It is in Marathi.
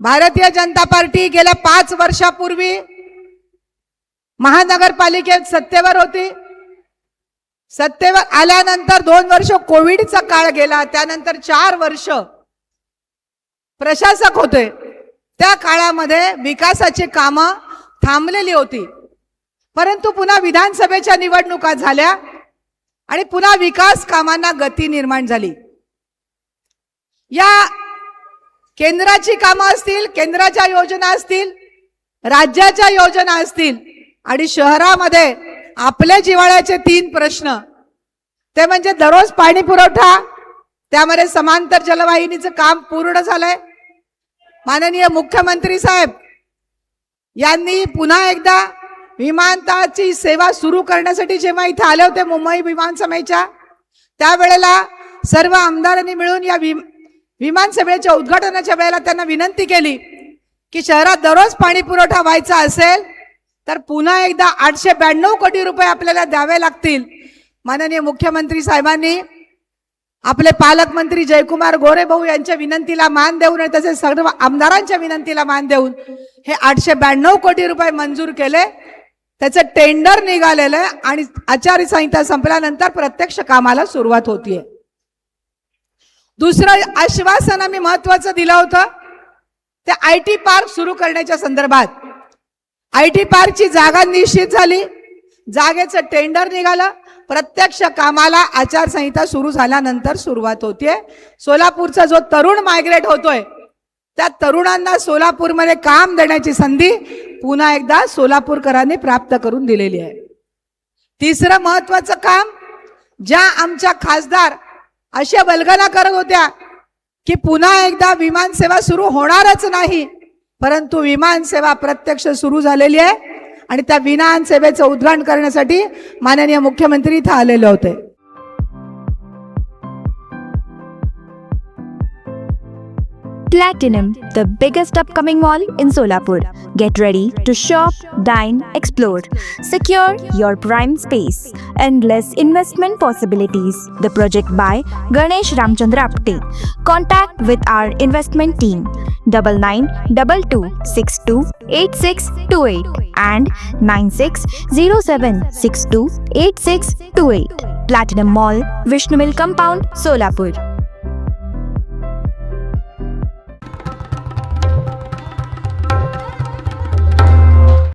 भारतीय जनता पार्टी गेल्या 5 वर्षापूर्वी महानगरपालिकेत सत्तेवर होती। सत्तेवर आल्यानंतर 2 वर्ष कोविडचा काळ गेला, त्यानंतर 4 वर्ष प्रशासक होते। त्या काळामध्ये विकासाची कामं थांबलेली होती, परंतु पुन्हा विधानसभेच्या निवडणुका झाल्या आणि पुन्हा विकास कामांना गती निर्माण झाली। या केंद्राची कामं असतील, केंद्राच्या योजना असतील, राज्याच्या योजना असतील आणि शहरामध्ये आपले जिव्हाळ्याचे 3 प्रश्न, ते म्हणजे दररोज पाणी पुरवठा, त्यामध्ये समांतर जलवाहिनीचं काम पूर्ण झालंय। माननीय मुख्यमंत्री साहेब यांनी पुन्हा एकदा विमानतळाची सेवा सुरू करण्यासाठी जेव्हा इथे आले होते मुंबई विमानसेवेच्या, त्यावेळेला सर्व आमदारांनी मिळून या विमानसेवेच्या उद्घाटनाच्या वेळेला त्यांना विनंती केली की शहरात दररोज पाणी पुरवठा व्हायचा असेल तर पुन्हा एकदा 892 कोटी रुपये आपल्याला द्यावे लागतील। माननीय मुख्यमंत्री साहेबांनी आपले पालकमंत्री जयकुमार गोरे भाऊ यांच्या विनंतीला मान देऊन आणि तसेच सर्व आमदारांच्या विनंतीला मान देऊन हे 892 कोटी रुपये मंजूर केले। त्याचं टेंडर निघालेलं आहे आणि आचारसंहिता संपल्यानंतर प्रत्यक्ष कामाला सुरुवात होतीये। दुसरं आश्वासन आम्ही महत्त्वाचं दिलं होतं ते IT पार्क सुरू करण्याच्या संदर्भात। IT पार्कची जागा निश्चित झाली, जागेचं टेंडर निघालं, प्रत्यक्ष कामाला आचारसंहिता सुरू झाल्यानंतर सुरुवात होतीये। सोलापूरचा जो तरुण मायग्रेट होतोय त्या तरुणांना सोलापूरमध्ये काम देण्याची संधी पुन्हा एकदा सोलापूरकरांनी प्राप्त करून दिलेली आहे। तिसरं महत्त्वाचं काम, ज्या आमच्या खासदार अशा वल्गना करत होत्या की पुन्हा एकदा विमानसेवा सुरू होणारच नाही, परंतु विमानसेवा प्रत्यक्ष सुरू झालेली आहे आणि त्या विमानसेवेचं उद्घाटन करण्यासाठी माननीय मुख्यमंत्री इथे आलेले होते। Platinum, the biggest upcoming mall in Solapur. Get ready to shop, dine, explore. Secure your prime space. Endless investment possibilities. The project by Ganesh Ramchandra Apte. Contact with our investment team 9922628628 and 9607628628. Platinum Mall, Vishnu Mill Compound, Solapur.